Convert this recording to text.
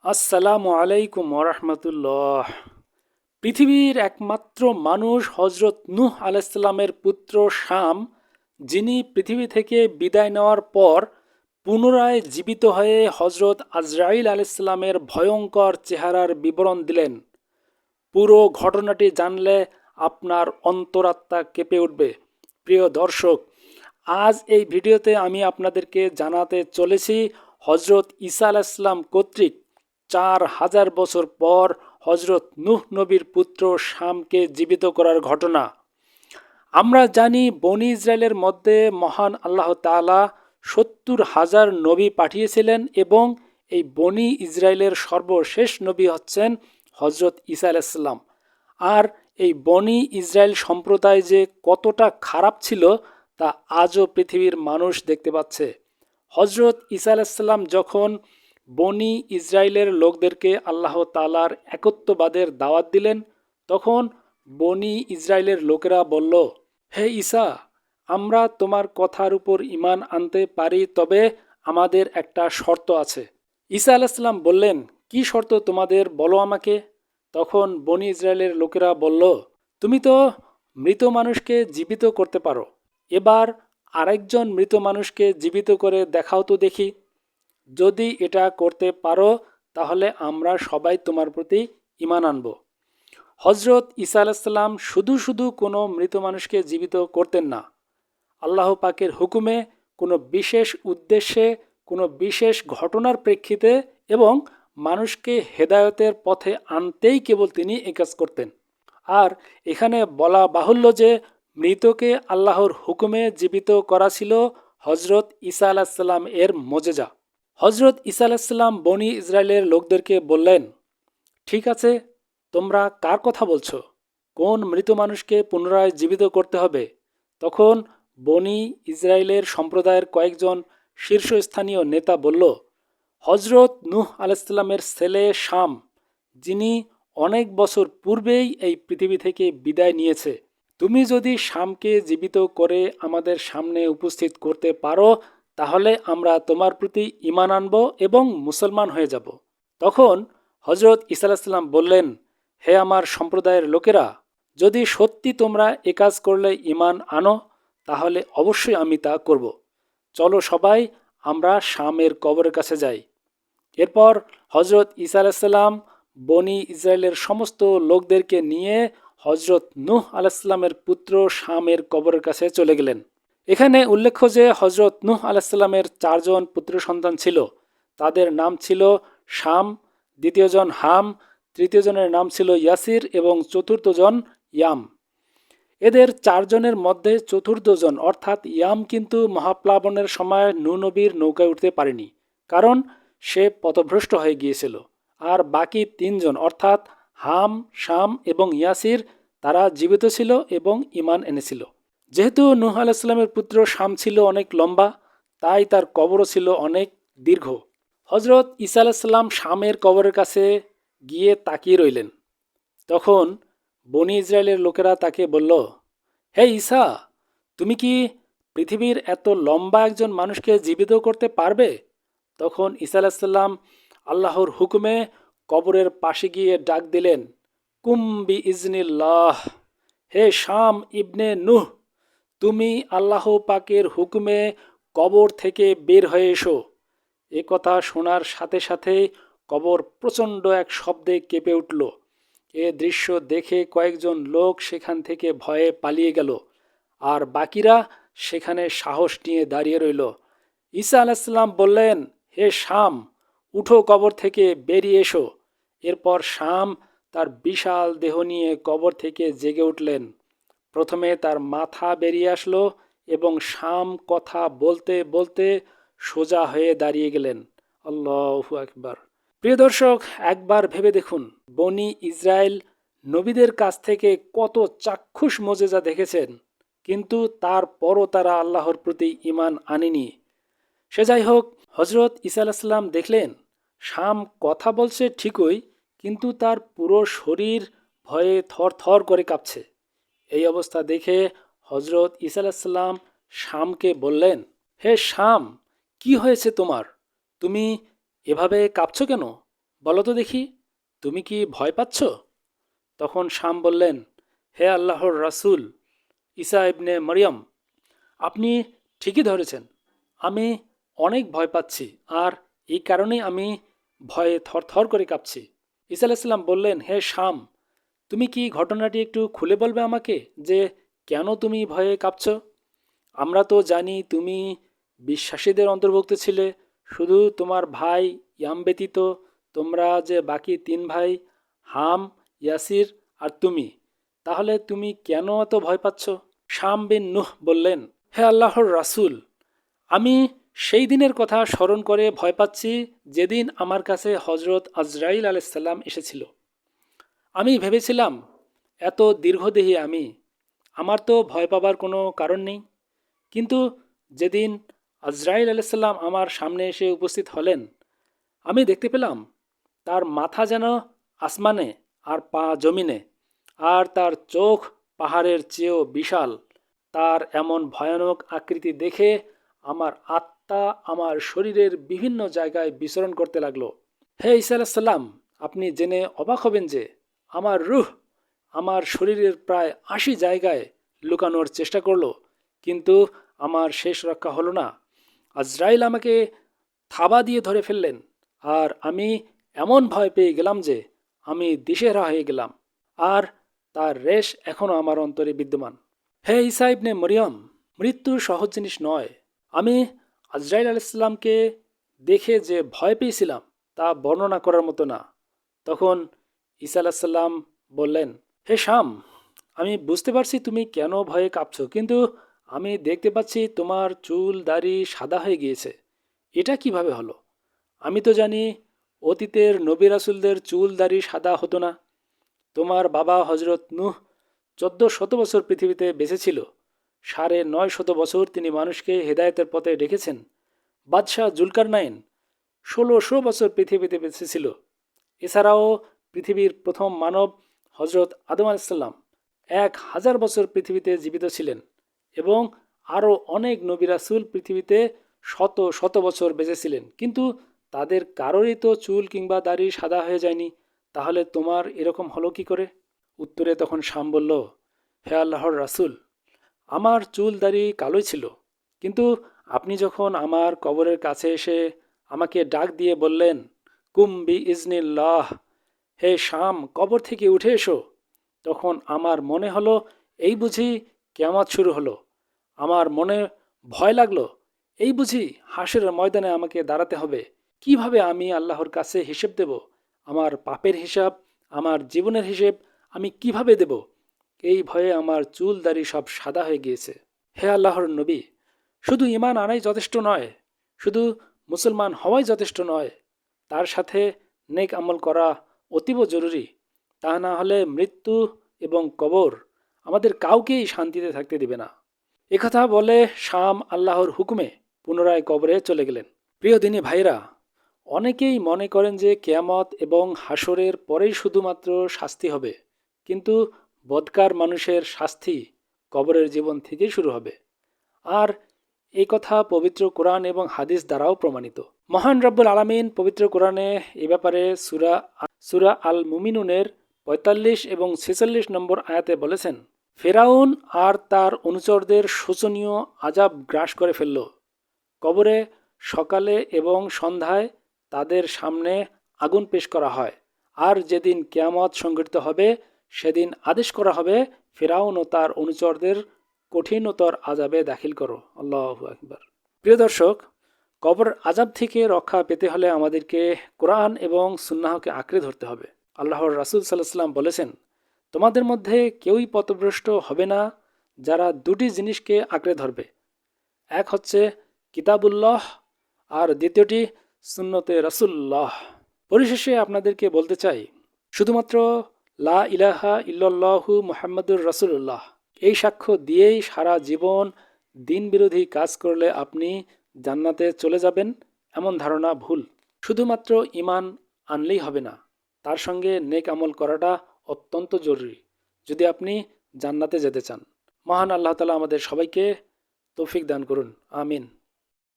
আসসালামু আলাইকুম ওরহমতুল্লাহ। পৃথিবীর একমাত্র মানুষ হজরত নূহ আলাইসাল্লামের পুত্র শাম, যিনি পৃথিবী থেকে বিদায় নেওয়ার পর পুনরায় জীবিত হয়ে হজরত আজরাইল আলাইসাল্লামের ভয়ঙ্কর চেহারার বিবরণ দিলেন। পুরো ঘটনাটি জানলে আপনার অন্তরাত্মা কেঁপে উঠবে। প্রিয় দর্শক, আজ এই ভিডিওতে আমি আপনাদেরকে জানাতে চলেছি হজরত ঈসা আলাইসাল্লাম কর্তৃক ৪,০০০ বছর পর হজরত নূহ নবীর পুত্র শামকে জীবিত করার ঘটনা। আমরা জানি বনি ইসরায়েলের মধ্যে মহান আল্লাহ তাআলা ৭০,০০০ নবী পাঠিয়েছিলেন এবং এই বনি ইসরায়েলের সর্বশেষ নবী হচ্ছেন হজরত ঈসা আলাইসাল্লাম। আর এই বনি ইসরায়েল সম্প্রদায় যে কতটা খারাপ ছিল তা আজও পৃথিবীর মানুষ দেখতে পাচ্ছে। হজরত ঈসা আলাইসাল্লাম যখন বনি ইসরায়েলের লোকদেরকে আল্লাহ তাআলার একত্ববাদের দাওয়াত দিলেন, তখন বনি ইসরায়েলের লোকেরা বলল, হে ঈসা, আমরা তোমার কথার উপর ঈমান আনতে পারি, তবে আমাদের একটা শর্ত আছে। ঈসা আলাইসাল্লাম বললেন, কি শর্ত তোমাদের, বলো আমাকে। তখন বনি ইসরায়েলের লোকেরা বলল, তুমি তো মৃত মানুষকে জীবিত করতে পারো, এবার আরেকজন মৃত মানুষকে জীবিত করে দেখাও তো দেখি। যদি এটা করতে পারো তাহলে আমরা সবাই তোমার প্রতি ঈমান আনব। হজরত ঈসা আলাইসাল্লাম শুধু শুধু কোনো মৃত মানুষকে জীবিত করতেন না। আল্লাহ পাকের হুকুমে, কোনো বিশেষ উদ্দেশ্যে, কোনো বিশেষ ঘটনার প্রেক্ষিতে এবং মানুষকে হেদায়তের পথে আনতেই কেবল তিনি এ কাজ করতেন। আর এখানে বলা বাহুল্য যে মৃতকে আল্লাহর হুকুমে জীবিত করা ছিল হজরত ঈসা আলাহিসাল্লাম এর মোজেজা। হজরত ঈসা আলাহিসাল্লাম বনি ইসরায়েলের লোকদেরকে বললেন, ঠিক আছে, তোমরা কার কথা বলছো? কোন মৃত মানুষকে পুনরায় জীবিত করতে হবে? তখন বনি ইসরায়েলের সম্প্রদায়ের কয়েকজন শীর্ষস্থানীয় নেতা বলল, হজরত নূহ আলাইসাল্লামের ছেলে শাম, যিনি অনেক বছর পূর্বেই এই পৃথিবী থেকে বিদায় নিয়েছে। তুমি যদি শামকে জীবিত করে আমাদের সামনে উপস্থিত করতে পারো তাহলে আমরা তোমার প্রতি ঈমান আনব এবং মুসলমান হয়ে যাব। তখন হজরত ঈসা আলাইসাল্লাম বললেন, হে আমার সম্প্রদায়ের লোকেরা, যদি সত্যি তোমরা এ কাজ করলে ঈমান আনো তাহলে অবশ্যই আমি তা করব। চলো সবাই আমরা শামের কবরের কাছে যাই। এরপর হজরত ঈসা আলাইসাল্লাম বনি ইসরায়েলের সমস্ত লোকদেরকে নিয়ে হজরত নূহ আলাইসাল্লামের পুত্র শামের কবরের কাছে চলে গেলেন। এখানে উল্লেখ্য যে হজরত নূহ আলাইসাল্লামের 4 জন পুত্র সন্তান ছিল। তাদের নাম ছিল শাম, দ্বিতীয়জন হাম, তৃতীয়জনের নাম ছিল ইয়াসির এবং চতুর্থজন ইয়াম। এদের 4 জনের মধ্যে চতুর্থজন অর্থাৎ ইয়াম কিন্তু মহাপ্লাবনের সময় নূহ নবীর নৌকায় উঠতে পারেনি, কারণ সে পথভ্রষ্ট হয়ে গিয়েছিল। আর বাকি 3 জন অর্থাৎ হাম, শাম এবং ইয়াসির, তারা জীবিত ছিল এবং ঈমান এনেছিল। যেহেতু নূহ আলাইসাল্লামের পুত্র শাম ছিল অনেক লম্বা, তাই তার কবরও ছিল অনেক দীর্ঘ। হজরত ঈসা আলাইসাল্লাম শামের কবরের কাছে গিয়ে তাকিয়ে রইলেন। তখন বনি ইসরায়েলের লোকেরা তাকে বলল, হে ঈসা, তুমি কি পৃথিবীর এত লম্বা একজন মানুষকে জীবিত করতে পারবে? তখন ঈসা আলাইসাল্লাম আল্লাহর হুকুমে কবরের পাশে গিয়ে ডাক দিলেন, কুম্বি ইজনিল্লাহ, হে শাম ইবনে নূহ, তুমি আল্লাহ পাকের হুকুমে কবর থেকে বের হয়ে এসো। এ কথা শোনার সাথে সাথে কবর প্রচণ্ড এক শব্দে কেঁপে উঠল। এ দৃশ্য দেখে কয়েকজন লোক সেখান থেকে ভয়ে পালিয়ে গেল, আর বাকিরা সেখানে সাহস নিয়ে দাঁড়িয়ে রইল। ঈসা আলাইসাল্লাম বললেন, হে শাম, উঠো, কবর থেকে বেরিয়ে এসো। এরপর শাম তার বিশাল দেহ নিয়ে কবর থেকে জেগে উঠলেন। প্রথমে তার মাথা বেরিয়ে আসলো এবং শাম কথা বলতে বলতে সোজা হয়ে দাঁড়িয়ে গেলেন। আল্লাহু আকবার। প্রিয় দর্শক, একবার ভেবে দেখুন, বনি ইসরায়েল নবীদের কাছ থেকে কত চাক্ষুষ মোজেজা দেখেছেন, কিন্তু তারপরও তারা আল্লাহর প্রতি ঈমান আনেনি। সে যাই হোক, হজরত ঈসা আলাইসাল্লাম দেখলেন শাম কথা বলছে ঠিকই, কিন্তু তার পুরো শরীর ভয়ে থর থর করে কাঁপছে। এই অবস্থা দেখে হজরত ঈসা আলাইসাল্লাম শামকে বললেন, হে শাম, কি হয়েছে তোমার? তুমি এভাবে কাঁপছো কেন? বলো তো দেখি, তুমি কি ভয় পাচ্ছ? তখন শাম বললেন, হে আল্লাহর রাসূল ঈসা ইবনে মরিয়ম, আপনি ঠিকই ধরেছেন। আমি অনেক ভয় পাচ্ছি, আর এই কারণেই আমি ভয়ে থরথর করে কাঁপছি। ঈসা আলাইসাল্লাম বললেন, হে শাম, তুমি কি ঘটনাটি একটু খুলে বলবে আমাকে, যে কেন তুমি ভয়ে কাঁপছ? আমরা তো জানি তুমি বিশ্বাসীদের অন্তর্ভুক্ত ছিলে, শুধু তোমার ভাই ইয়াম ব্যতীত তোমরা যে বাকি তিন ভাই, হাম, ইয়াসির আর তুমি, তাহলে তুমি কেন এত ভয় পাচ্ছ? শাম বিন নুহ বললেন, হে আল্লাহর রাসূল, আমি সেই দিনের কথা স্মরণ করে ভয় পাচ্ছি যেদিন আমার কাছে হজরত আজরাইল আলাইসাল্লাম এসেছিল। আমি ভেবেছিলাম, এত দীর্ঘদেহী আমি, আমার তো ভয় পাবার কোনো কারণ নেই। কিন্তু যেদিন আজরাইল আলাইসাল্লাম আমার সামনে এসে উপস্থিত হলেন, আমি দেখতে পেলাম তার মাথা যেন আসমানে আর পা জমিনে, আর তার চোখ পাহাড়ের চেয়েও বিশাল। তার এমন ভয়ানক আকৃতি দেখে আমার আত্মা আমার শরীরের বিভিন্ন জায়গায় বিচরণ করতে লাগলো। হে ঈসা আলাইসাল্লাম, আপনি জেনে অবাক হবেন যে আমার রূহ আমার শরীরের প্রায় ৮০ জায়গায় লুকানোর চেষ্টা করলো, কিন্তু আমার শেষ রক্ষা হলো না। আজরাইল আমাকে থাবা দিয়ে ধরে ফেললেন, আর আমি এমন ভয় পেয়ে গেলাম যে আমি দিশেহারা হয়ে গেলাম, আর তার রেশ এখনও আমার অন্তরে বিদ্যমান। হে ঈসা ইবনে মরিয়ম, মৃত্যু সহজ জিনিস নয়। আমি আজরাইল আলাইসাল্লামকে দেখে যে ভয় পেয়েছিলাম তা বর্ণনা করার মতো না। তখন ঈসা আলাইসাল্লাম বললেন, হে শাম, আমি বুঝতে পারছি তুমি কেন ভয়ে কাঁপছো, কিন্তু আমি দেখতে পাচ্ছি তোমার চুল দাড়ি সাদা হয়ে গিয়েছে। এটা কিভাবে হলো? আমি তো জানি অতীতের নবী রাসূলদের চুল দাড়ি সাদা হতো না। তোমার বাবা হজরত নূহ ১৪০০ বছর পৃথিবীতে বেঁচে ছিল। ৯৫০ বছর তিনি মানুষকে হেদায়েতের পথে ডেকেছেন। বাদশাহ জুলকারনাইন ১৬০০ বছর পৃথিবীতে বেঁচে ছিল। এছাড়াও পৃথিবীর প্রথম মানব হজরত আদম আলাইসাল্লাম ১০০০ বছর পৃথিবীতে জীবিত ছিলেন, এবং আরও অনেক নবী রাসূল পৃথিবীতে শত শত বছর বেঁচে ছিলেন, কিন্তু তাদের কারোরই তো চুল কিংবা দাড়ি সাদা হয়ে যায়নি। তাহলে তোমার এরকম হলো কি করে? উত্তরে তখন শাম বলল, হে আল্লাহর রাসূল, আমার চুল দাড়ি কালোই ছিল, কিন্তু আপনি যখন আমার কবরের কাছে এসে আমাকে ডাক দিয়ে বললেন, কুম বি ইজনিল্লাহ, হে শাম, কবর থেকে উঠে এসো, তখন আমার মনে হলো এই বুঝি কিয়ামত শুরু হলো। আমার মনে ভয় লাগলো, এই বুঝি হাসরের ময়দানে আমাকে দাঁড়াতে হবে। কিভাবে আমি আল্লাহর কাছে হিসেব দেব? আমার পাপের হিসাব, আমার জীবনের হিসেব আমি কিভাবে দেব? এই ভয়ে আমার চুল দাড়ি সব সাদা হয়ে গিয়েছে। হে আল্লাহর নবী, শুধু ঈমান আনাই যথেষ্ট নয়, শুধু মুসলমান হওয়াই যথেষ্ট নয়, তার সাথে নেক আমল করা অতীব জরুরি। তা না হলে মৃত্যু এবং কবর আমাদের কাউকেই শান্তিতে থাকতে দিবে না। একথা বলে শাম আল্লাহর হুকুমে পুনরায় কবরে চলে গেলেন। প্রিয় দিনী ভাইরা, অনেকেই মনে করেন যে কেয়ামত এবং হাসরের পরেই শুধুমাত্র শাস্তি হবে, কিন্তু বদকার মানুষের শাস্তি কবরের জীবন থেকেই শুরু হবে। আর এই কথা পবিত্র কোরআন এবং হাদিস দ্বারাও প্রমাণিত। মহান রব্বুল আলামিন পবিত্র কোরআনে এ ব্যাপারে সূরা আল মুমিনুনের ৪৫ এবং ৪৬ নম্বর আয়াতে বলেছেন, ফেরাউন আর তার অনুচরদের শোচনীয় আযাব গ্রাস করে ফেলল। কবরে সকালে এবং সন্ধ্যায় তাদের সামনে আগুন পেশ করা হয়, আর যেদিন কিয়ামত সংঘটিত হবে সেদিন আদেশ করা হবে, ফেরাউন ও তার অনুচরদের কঠিনতর আযাবে দাখিল করো। আল্লাহু আকবার। প্রিয় দর্শক, কবর আযাব থেকে রক্ষা পেতে হলে আমাদেরকে কোরআন এবং সুন্নাহকে আঁকড়ে ধরতে হবে। আল্লাহর রাসূল সাল্লাল্লাহু আলাইহি ওয়াসাল্লাম বলেছেন, তোমাদের মধ্যে কেউই পথভ্রষ্ট হবে না যারা দুটি জিনিসকে আঁকড়ে ধরবে। এক হচ্ছে কিতাবুল্লাহ, আর দ্বিতীয়টি সুন্নতে রাসূলুল্লাহ। পরিশেষে আপনাদেরকে বলতে চাই, শুধুমাত্র লা ইলাহা ইল্লাল্লাহু মুহাম্মাদুর রাসূলুল্লাহ এই সাক্ষ্য দিয়েই সারা জীবন দিন বিরোধী কাজ করলে আপনি জান্নাতে চলে যাবেন, এমন ধারণা ভুল। শুধুমাত্র ঈমান আনলেই হবে না, তার সঙ্গে নেক আমল করাটা অত্যন্ত জরুরি যদি আপনি জান্নাতে যেতে চান। মহান আল্লাহ তাআলা আমাদের সবাইকে তৌফিক দান করুন। আমিন।